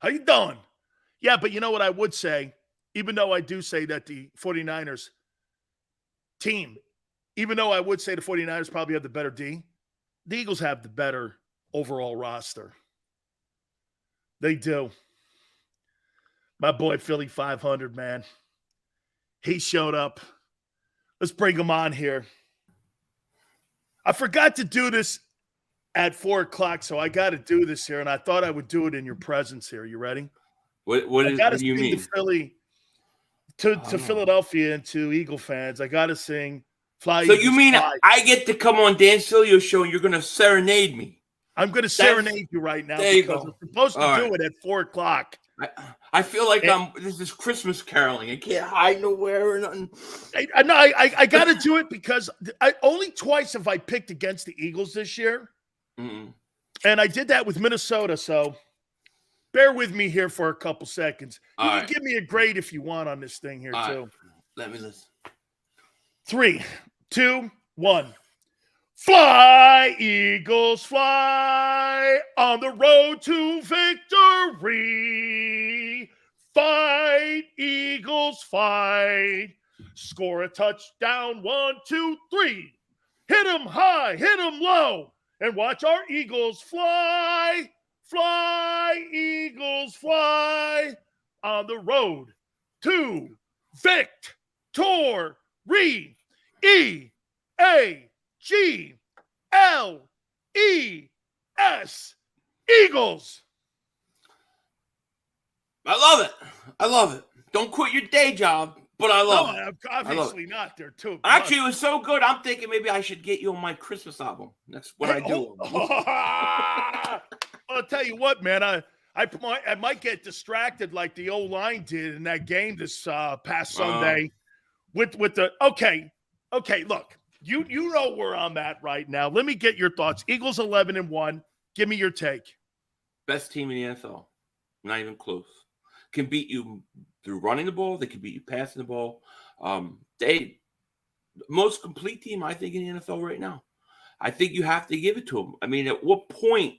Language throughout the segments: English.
How you doing? Yeah, but you know what I would say, even though I do say that the 49ers team, even though I would say the 49ers probably have the better D, the Eagles have the better overall roster. They do. My boy Philly.500, man. He showed up. Let's bring him on here. I forgot to do this at 4 o'clock, so I got to do this here, and I thought I would do it in your presence here. You ready? What do you mean? To Philadelphia and to Eagle fans, I got to sing Fly So Eagles, you mean Fly. I get to come on Dan Sileo show and you're going to serenade me? I'm going to serenade you right now there you because go. I'm supposed to All do right. it at 4 o'clock. I feel like this is Christmas caroling. I can't hide nowhere or nothing. I got to do it because only twice have I picked against the Eagles this year. Mm-mm. And I did that with Minnesota, so bear with me here for a couple seconds. You can give me a grade if you want on this thing here, too. Right. Let me listen. 3, 2, 1. Fly, Eagles, fly on the road to victory. Fight, Eagles, fight. Score a touchdown, 1, 2, 3. Hit 'em high, hit 'em low, and watch our Eagles fly. Fly, Eagles, fly on the road to victory. E-A-G-L-E-S. Eagles. I love it. Don't quit your day job, but I love it. Obviously not. They're too. Actually, it was so good. I'm thinking maybe I should get you on my Christmas album. That's what I do. I'll tell you what, man. I might get distracted like the O-line did in that game this past Sunday. With the okay. Look, you know where I'm at right now. Let me get your thoughts. Eagles 11-1. Give me your take. Best team in the NFL. Not even close. Can beat you through running the ball. They can beat you passing the ball. They most complete team, I think, in the NFL right now. I think you have to give it to them. I mean, at what point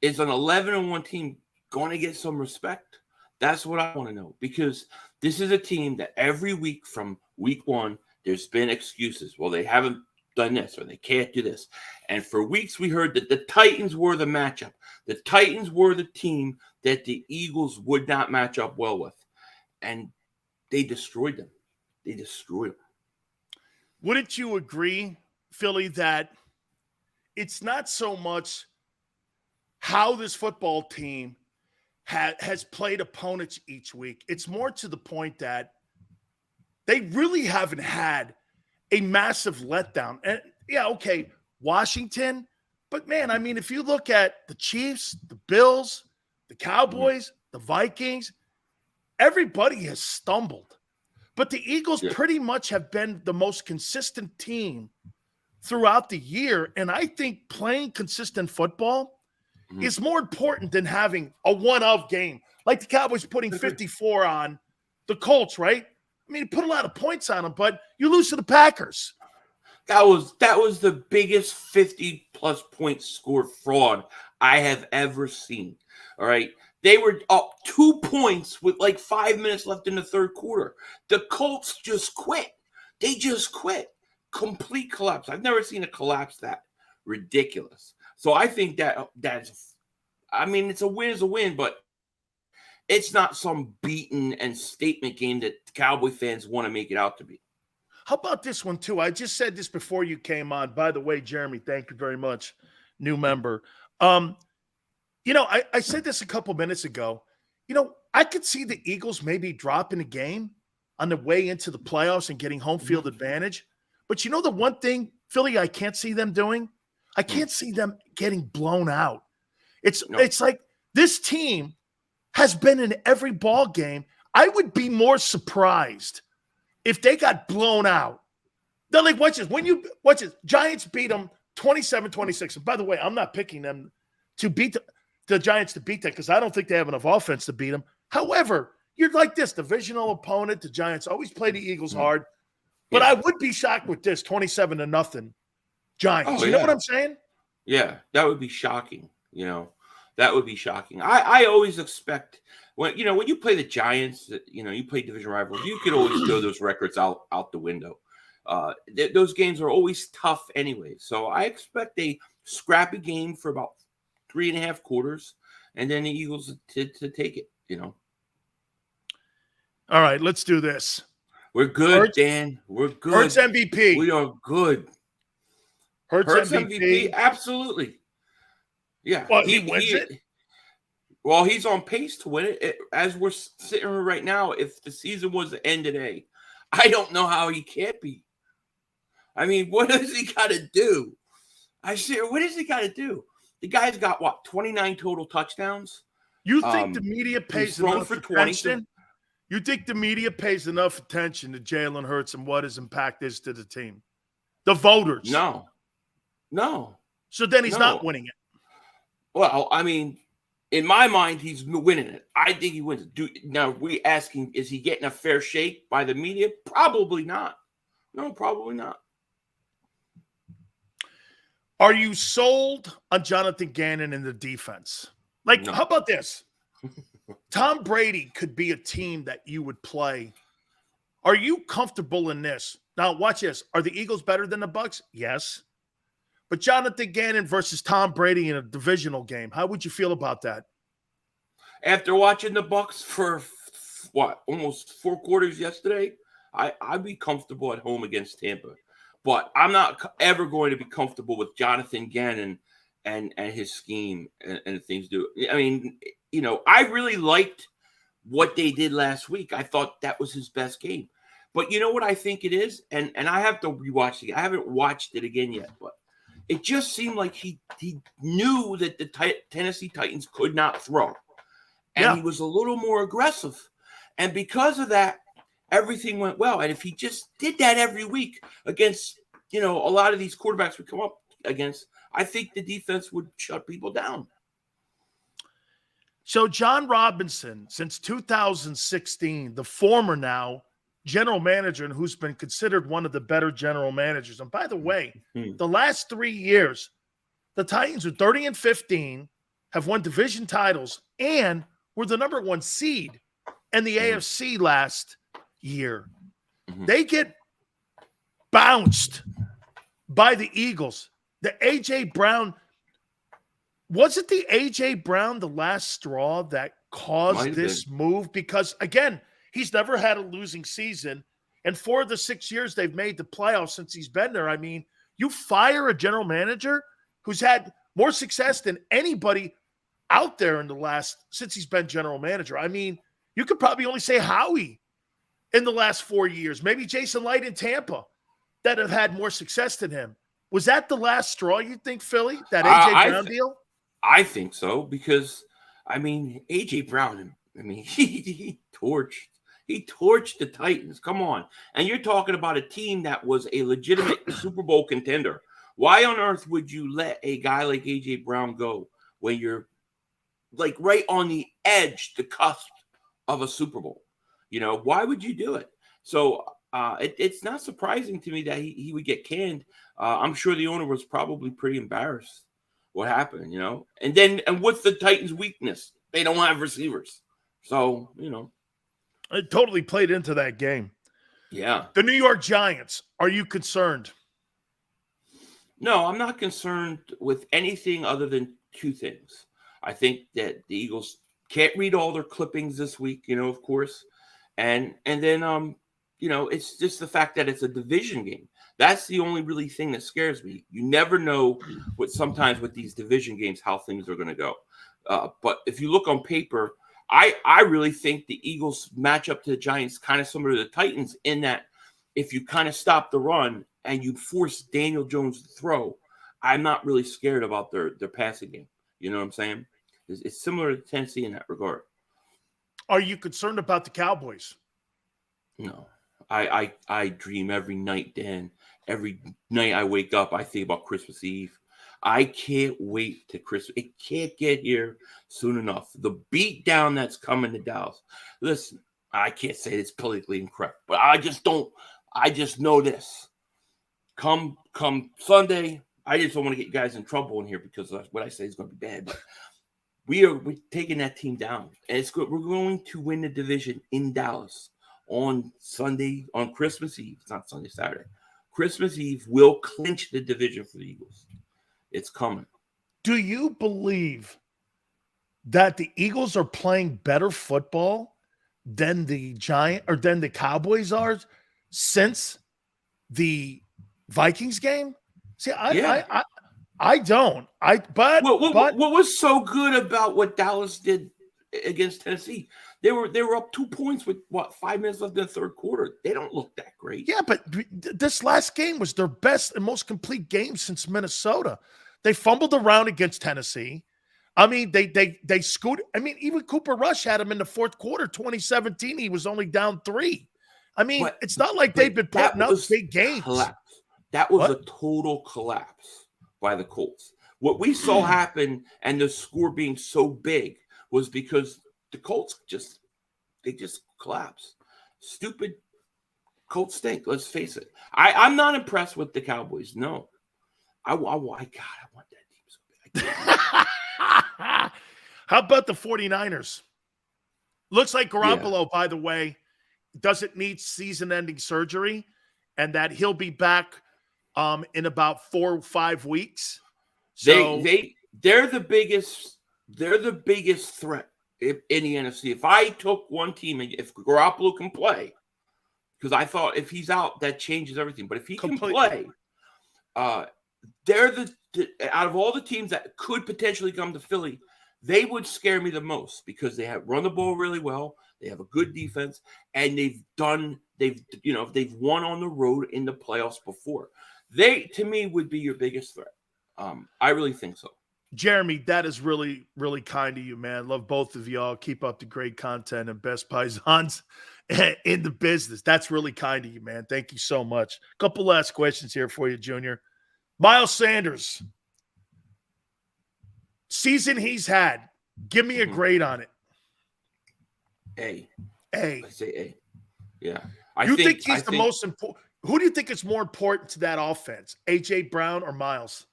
is an 11-1 team going to get some respect? That's what I want to know, because this is a team that every week from week 1, there's been excuses. Well, they haven't done this or they can't do this. And for weeks we heard that the Titans were the matchup. The Titans were the team that the Eagles would not match up well with. And they destroyed them. Wouldn't you agree, Philly, that it's not so much how this football team has played opponents each week? It's more to the point that they really haven't had a massive letdown. And yeah, okay, Washington. But man, I mean, if you look at the Chiefs, the Bills, the Cowboys, the Vikings, everybody has stumbled. But the Eagles pretty much have been the most consistent team throughout the year. And I think playing consistent football is more important than having a one-of game. Like the Cowboys putting 54 on the Colts, right? I mean, you put a lot of points on them, but you lose to the Packers. That was the biggest 50-plus point score fraud I have ever seen. All right. They were up 2 points with like 5 minutes left in the third quarter. The Colts just quit. They just quit. Complete collapse. I've never seen a collapse that ridiculous. So I think that's, I mean, it's a win, but it's not some beaten and statement game that Cowboy fans want to make it out to be. How about this one, too? I just said this before you came on. By the way, Jeremy, thank you very much. New member. You know, I said this a couple minutes ago. You know, I could see the Eagles maybe dropping a game on the way into the playoffs and getting home field advantage. But you know the one thing, Philly, I can't see them doing? I can't see them getting blown out. It's like this team has been in every ball game. I would be more surprised if they got blown out. They're like, watch this. Giants beat them 27-26. And by the way, I'm not picking them to beat the Giants to beat them because I don't think they have enough offense to beat them. However, you're like this divisional opponent. The Giants always play the Eagles hard. But I would be shocked with this 27-0 Giants. You know what I'm saying? Yeah, that would be shocking, you know. That would be shocking. I always expect when you play the Giants, you play division rivals, you could always throw those records out the window. Those games are always tough anyway. So I expect a scrappy game for about 3.5 quarters, and then the Eagles to take it. All right, let's do this. We're good, Hurts, Dan. We're good. Hurts MVP. We are good. Hurts MVP, absolutely. Yeah. Well, he wins it? Well, he's on pace to win it. As we're sitting here right now, if the season was to end today, I don't know how he can't be. I mean, what does he got to do? What does he got to do? The guy's got, 29 total touchdowns? You think the media pays enough attention? 20. You think the media pays enough attention to Jalen Hurts and what his impact is to the team? The voters. No. So then he's not winning it. Well, I mean, in my mind, he's winning it. I think he wins it. Now, we asking, is he getting a fair shake by the media? Probably not. No, probably not. Are you sold on Jonathan Gannon in the defense? No. How about this? Tom Brady could be a team that you would play. Are you comfortable in this? Now, watch this. Are the Eagles better than the Bucs? Yes. But Jonathan Gannon versus Tom Brady in a divisional game, how would you feel about that? After watching the Bucs for almost 4 quarters yesterday, I'd be comfortable at home against Tampa. But I'm not ever going to be comfortable with Jonathan Gannon and his scheme and things do. I mean, I really liked what they did last week. I thought that was his best game. But you know what I think it is? And I have to rewatch it. I haven't watched it again yet, but it just seemed like he knew that the Tennessee Titans could not throw. And he was a little more aggressive. And because of that, everything went well. And if he just did that every week against, a lot of these quarterbacks we come up against, I think the defense would shut people down. So John Robinson, since 2016, the former now general manager and who's been considered one of the better general managers. And by the way, the last 3 years, the Titans are 30-15, have won division titles, and were the number 1 seed in the AFC last year. They get bounced by the Eagles. The A.J. Brown, was it the A.J. Brown the last straw that caused this move? Because, again, he's never had a losing season. And 4 of the 6 years they've made the playoffs since he's been there. I mean, you fire a general manager who's had more success than anybody out there since he's been general manager. I mean, you could probably only say Howie in the last 4 years, maybe Jason Light in Tampa, that have had more success than him. Was that the last straw, you think, Philly, that A.J. Brown deal? I think so, because, I mean, A.J. Brown, I mean, he torched the Titans. Come on. And you're talking about a team that was a legitimate Super Bowl contender. Why on earth would you let a guy like A.J. Brown go when you're, right on the edge, the cusp of a Super Bowl? Why would you do it? So it's not surprising to me that he would get canned. I'm sure the owner was probably pretty embarrassed what happened, And what's the Titans' weakness? They don't have receivers. So, It totally played into that game. Yeah. The New York Giants, are you concerned? No, I'm not concerned with anything other than 2 things. I think that the Eagles can't read all their clippings this week, of course. And then, it's just the fact that it's a division game. That's the only really thing that scares me. You never know sometimes with these division games how things are going to go. But if you look on paper, I really think the Eagles match up to the Giants kind of similar to the Titans in that if you kind of stop the run and you force Daniel Jones to throw, I'm not really scared about their passing game. You know what I'm saying? It's similar to Tennessee in that regard. Are you concerned about the Cowboys? No. I dream every night, Dan. Every night I wake up, I think about Christmas Eve. I can't wait to Christmas. It can't get here soon enough. The beat down that's coming to Dallas. Listen, I can't say it's politically incorrect, but I just know this. Come Sunday, I just don't want to get you guys in trouble in here because what I say is going to be bad. But we're taking that team down, and it's good. We're going to win the division in Dallas on Christmas Eve. It's not Sunday, Saturday. Christmas Eve will clinch the division for the Eagles. It's coming. Do you believe that the Eagles are playing better football than the Cowboys are since the Vikings game? See, I don't. What was so good about what Dallas did against Tennessee? They were up 2 points with 5 minutes left in the third quarter. They don't look that great. Yeah, but this last game was their best and most complete game since Minnesota. They fumbled around against Tennessee. I mean, they scooted. I mean, even Cooper Rush had him in the fourth quarter, 2017. He was only down 3. I mean, it's not like they've been putting up big games. Collapse. That was a total collapse by the Colts. What we saw happen and the score being so big was because the Colts just collapsed. Stupid Colts stink. Let's face it. I'm not impressed with the Cowboys. No. I want that team so bad. How about the 49ers? Looks like Garoppolo, by the way, doesn't need season-ending surgery, and that he'll be back in about 4 or 5 weeks. So they're the biggest threat in the NFC. If I took one team, and if Garoppolo can play, because I thought if he's out, that changes everything. But if he can play, they're out of all the teams that could potentially come to Philly, they would scare me the most because they have run the ball really well. They have a good defense, and they've won on the road in the playoffs before. They, to me, would be your biggest threat. I really think so. Jeremy, that is really, really kind of you, man. Love both of y'all. Keep up the great content and best paisans in the business. That's really kind of you, man. Thank you so much. Couple last questions here for you, Junior. Miles Sanders, season he's had. Give me a grade on it. A. I say A. Yeah. You think he's the most important? Who do you think is more important to that offense, A.J. Brown or Miles?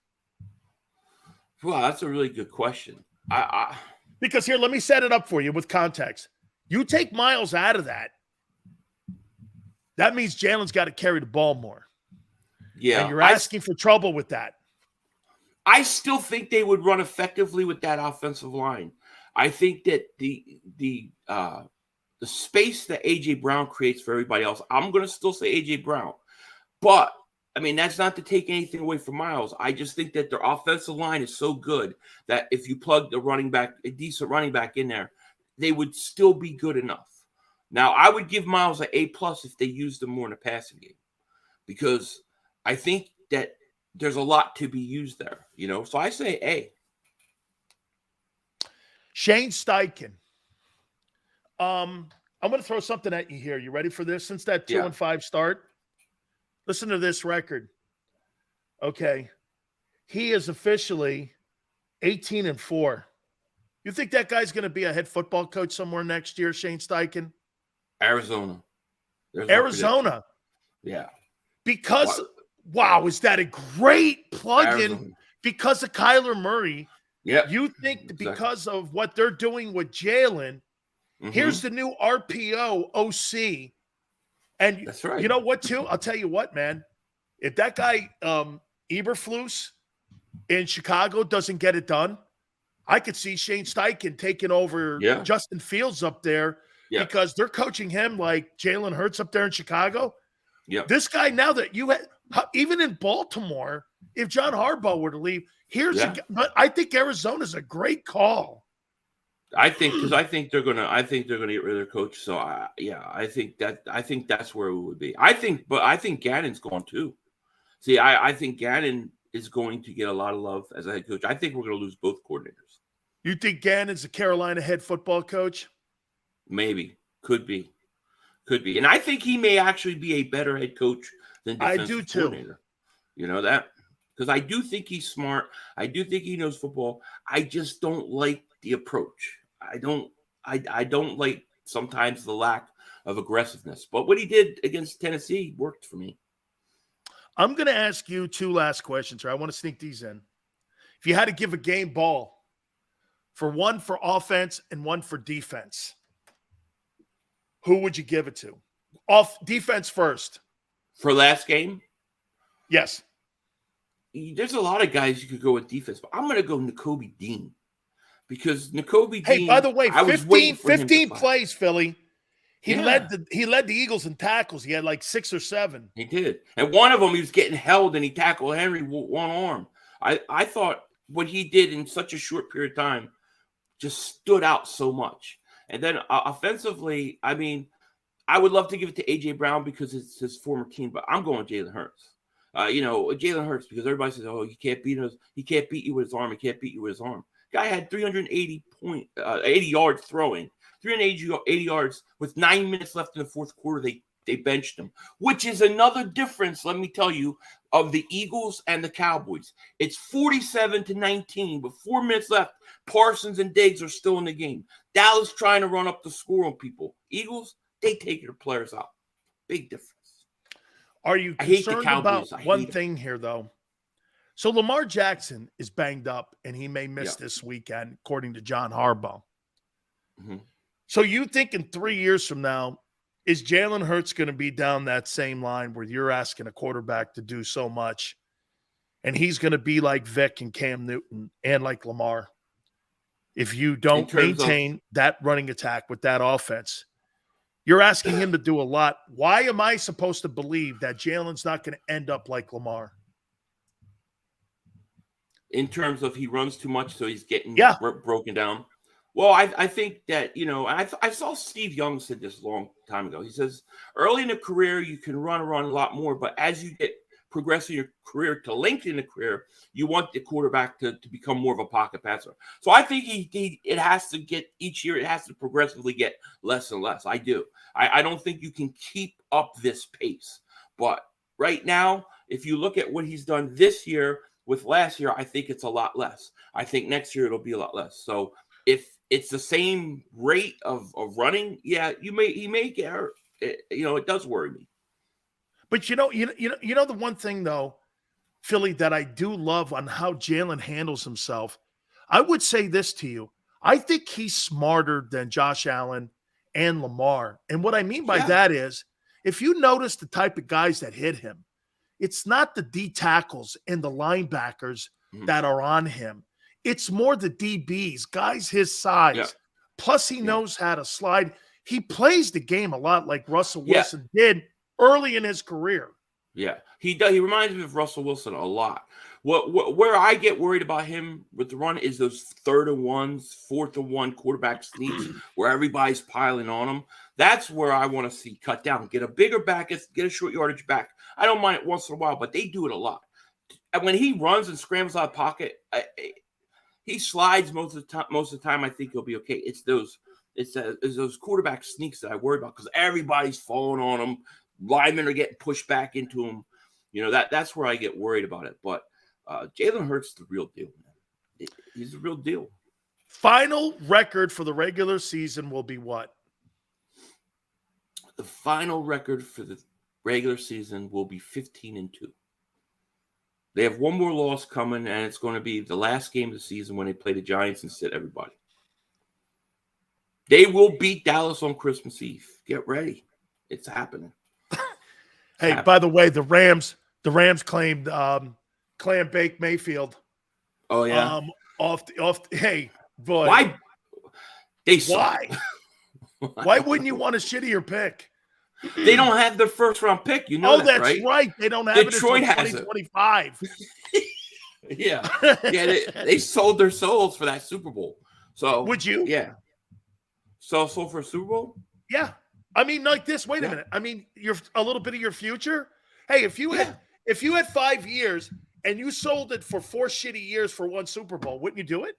Well, that's a really good question. Because here, let me set it up for you with context. You take Miles out of that, that means Jalen's got to carry the ball more. Yeah. And you're asking for trouble with that. I still think they would run effectively with that offensive line. I think that the space that A.J. Brown creates for everybody else, I'm going to still say A.J. Brown. But, I mean, that's not to take anything away from Miles. I just think that their offensive line is so good that if you plug a decent running back in there, they would still be good enough. Now, I would give Miles an A+ if they used him more in the passing game because I think that there's a lot to be used there, So I say A. Shane Steichen. I'm going to throw something at you here. You ready for this? Since that 2-5 start, listen to this record. Okay. He is officially 18-4. You think that guy's going to be a head football coach somewhere next year, Shane Steichen? Arizona. Arizona. Yeah. Because, wow, is that a great plug-in because of Kyler Murray? Yeah. You think because of what they're doing with Jalen, here's the new RPO OC. And that's right. You know what, too? I'll tell you what, man. If that guy, Eberflus in Chicago, doesn't get it done, I could see Shane Steichen taking over Justin Fields up there because they're coaching him like Jalen Hurts up there in Chicago. Yeah. This guy, now that you had, even in Baltimore, if John Harbaugh were to leave, but I think Arizona's a great call. I think they're gonna get rid of their coach. So I think that's where it would be. I think Gannon's gone too. See, I think Gannon is going to get a lot of love as a head coach. I think we're going to lose both coordinators. You think Gannon's a Carolina head football coach? Maybe. Could be. And I think he may actually be a better head coach than defensive coordinator. You know that? Because I do think he's smart. I do think he knows football. I just don't like the approach. I don't like sometimes the lack of aggressiveness. But what he did against Tennessee worked for me. I'm going to ask you 2 last questions, or I want to sneak these in. If you had to give a game ball for one for offense and one for defense, who would you give it to? Off defense first. For last game, Yes. there's a lot of guys you could go with defense, but I'm going to go Nakobe Dean because Nakobe Hey, Dean. by the way, I was waiting for him to 15 fire. plays, Philly. He Yeah. led the Eagles in tackles. He had like 6 or 7. He did, and one of them he was getting held, and he tackled Henry with one arm. I thought what he did in such a short period of time just stood out so much. And then offensively, I mean, I would love to give it to A.J. Brown because it's his former team, but I'm going Jalen Hurts. Jalen Hurts, because everybody says, "Oh, he can't beat us. He can't beat you with his arm. He can't beat you with his arm." Guy had 80 yards throwing, 380 yards with 9 minutes left in the fourth quarter. They benched him, which is another difference. Let me tell you, of the Eagles and the Cowboys. It's 47-19, but 4 minutes left. Parsons and Diggs are still in the game. Dallas trying to run up the score on people. Eagles, they take their players out. Big difference. Are you I hate the concerned Cowboys. about I one hate thing here, though? So Lamar Jackson is banged up, and he may miss Yeah. this weekend, according to John Harbaugh. Mhm. So you think in 3 years from now, is Jalen Hurts going to be down that same line where you're asking a quarterback to do so much, and he's going to be like Vic and Cam Newton and like Lamar? If you don't maintain that running attack with that offense, you're asking him to do a lot. Why am I supposed to believe that Jalen's not going to end up like Lamar? In terms of he runs too much, so he's getting Yeah. broken down. Well, I think that, I saw Steve Young said this a long time ago. He says, early in a career, you can run a lot more, but as you get progress in your career to lengthen the career, you want the quarterback to become more of a pocket passer. So I think it has to get each year, it has to progressively get less and less. I do. I don't think you can keep up this pace. But right now, if you look at what he's done this year with last year, I think it's a lot less. I think next year it'll be a lot less. So if it's the same rate of running, yeah, he may get hurt. It does worry me. But the one thing though, Philly, that I do love on how Jalen handles himself, I would say this to you. I think he's smarter than Josh Allen and Lamar. And what I mean by that is, if you notice the type of guys that hit him, it's not the D tackles and the linebackers that are on him. It's more the DBs, guys his size. Yeah. Plus, he knows how to slide. He plays the game a lot like Russell Wilson did early in his career. Yeah, he does. He reminds me of Russell Wilson a lot. Where I get worried about him with the run is those 3rd and 1s, 4th and 1 quarterback sneaks where everybody's piling on him. That's where I want to see cut down. Get a bigger back, get a short yardage back. I don't mind it once in a while, but they do it a lot. And when he runs and scrambles out of pocket, he slides most of the time. I think he'll be okay. It's those quarterback sneaks that I worry about because everybody's falling on him. Linemen are getting pushed back into him. That's where I get worried about it. But Jalen Hurts is the real deal, man. He's the real deal. Final record for the regular season will be what? The final record for the regular season will be 15-2. They have one more loss coming, and it's going to be the last game of the season when they play the Giants and sit everybody. They will beat Dallas on Christmas Eve. Get ready. It's happening. Hey, by the way, the Rams claimed Clam Bake Mayfield. Oh yeah. Hey, boy. Why? Why wouldn't you want a shittier pick? They don't have their first round pick. That's right. They don't have Detroit it until 2025. Yeah. They sold their souls for that Super Bowl. So would you? Yeah. So for a Super Bowl? Yeah. I mean, like this. Wait a minute. I mean, you're a little bit of your future. Hey, if you had 5 years and you sold it for 4 shitty years for one Super Bowl, wouldn't you do it?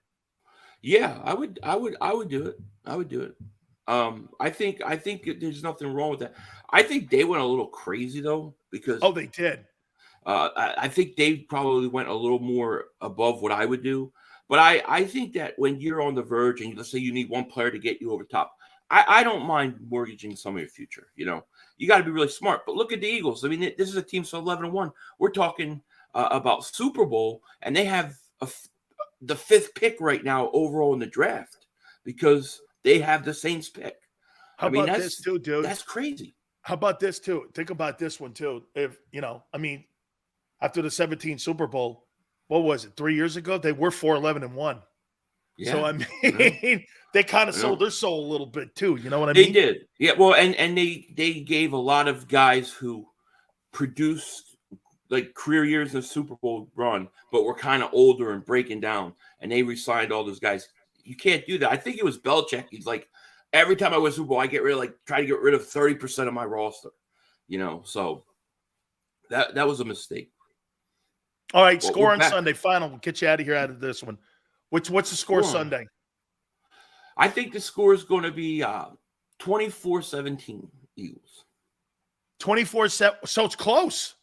Yeah, I would do it. I would do it. I think there's nothing wrong with that. I think they went a little crazy though because they did. I think they probably went a little more above what I would do. But I think that when you're on the verge and let's say you need one player to get you over top, I don't mind mortgaging some of your future. You got to be really smart. But look at the Eagles. I mean, this is a team so 11-1. We're talking about Super Bowl, and they have the 5th pick right now overall in the draft because they have the Saints pick. How about this too, dude? That's crazy. How about this too? Think about this one too. If after the 17 Super Bowl, what was it? 3 years ago, they were 4-11-1. Yeah. So they kind of sold their soul a little bit too. You know what I mean? They did. Yeah. Well, and they gave a lot of guys who produced like career years in the Super Bowl run, but were kind of older and breaking down, and they re-signed all those guys. You can't do that. I think it was Belichick. He's like, every time I win Super Bowl, I try to get rid of 30% of my roster. So that was a mistake. All right, score on Sunday. Final. We'll get you out of this one. What's the score Sunday? I think the score is going to be 24-17 Eagles. 24-7. So it's close.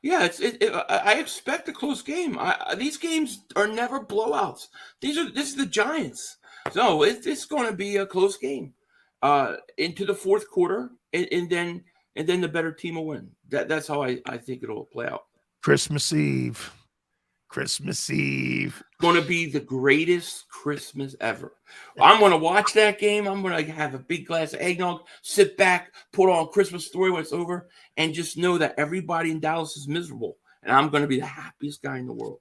Yeah, I expect a close game. These games are never blowouts. This is the Giants. So it's going to be a close game into the fourth quarter, and then the better team will win. That's how I think it'll play out. Christmas Eve. Going to be the greatest Christmas ever. I'm going to watch that game. I'm going to have a big glass of eggnog, sit back, put on Christmas Story when it's over, and just know that everybody in Dallas is miserable. And I'm going to be the happiest guy in the world.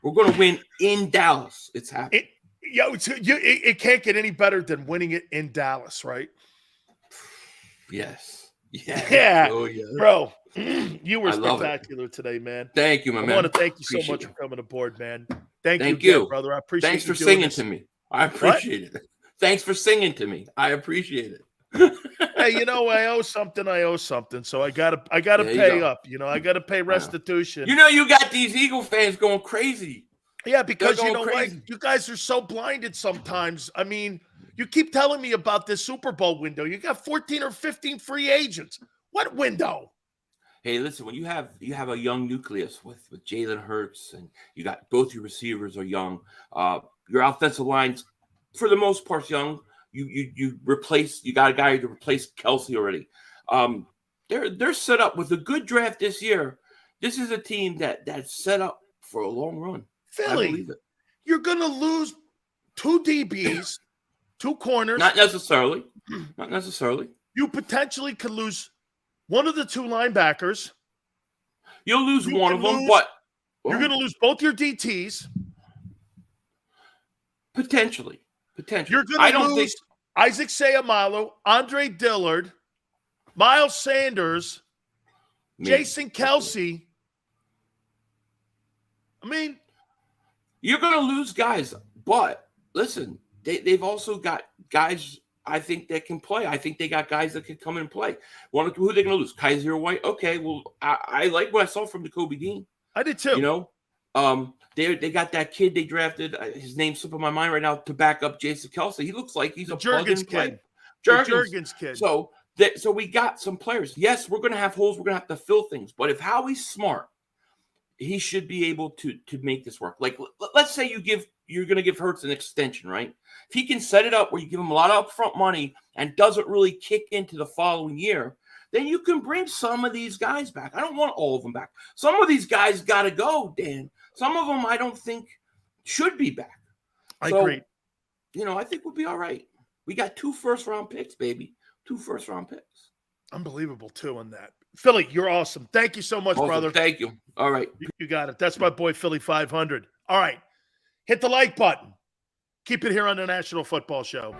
We're going to win in Dallas. It's happening. It can't get any better than winning it in Dallas, right? Yes. Yeah. Oh, yeah. Bro, you were spectacular today, man. Thank you, my man. I want to thank you so much for coming aboard, man. Thank you, again, brother. I appreciate Thanks you for singing to me. I appreciate it. Thanks for singing to me. I appreciate it. Hey, I owe something. So I gotta pay up. I gotta pay restitution. You got these Eagle fans going crazy. Yeah, because what? You guys are so blinded sometimes. I mean, you keep telling me about this Super Bowl window. You got 14 or 15 free agents. What window? Hey, listen, when you have a young nucleus with Jalen Hurts, and you got both your receivers are young, your offensive line's for the most part young. You got a guy to replace Kelsey already. They're set up with a good draft this year. This is a team that's set up for a long run. Philly, you're gonna lose 2 DBs, 2 corners. Not necessarily. You potentially could lose one of the 2 linebackers. You'll lose one of them, but you're going to lose both your DTs. Potentially. You're going to lose Isaac Seumalo, Andre Dillard, Miles Sanders, Jason Kelsey. I mean, you're going to lose guys, but listen, they've also got guys I think that can play. I think they got guys that can come and play. Who are they going to lose? Kaiser White? Okay, well, I like what I saw from Jacoby Dean. I did too. They got that kid they drafted. His name's slipping my mind right now to back up Jason Kelsey. He looks like he's a Jurgens kid. Jurgens kid. So we got some players. Yes, we're going to have holes. We're going to have to fill things. But if Howie's smart, he should be able to make this work. Like, let's say you're going to give Hurts an extension, right? If he can set it up where you give him a lot of upfront money and doesn't really kick into the following year, then you can bring some of these guys back. I don't want all of them back. Some of these guys got to go, Dan. Some of them I don't think should be back. I agree. I think we'll be all right. We got 2 first-round picks, baby. 2 first-round picks. Unbelievable, too, on that. Philly, you're awesome. Thank you so much, brother. Thank you. All right. You got it. That's my boy, Philly.500. All right. Hit the like button. Keep it here on the National Football Show.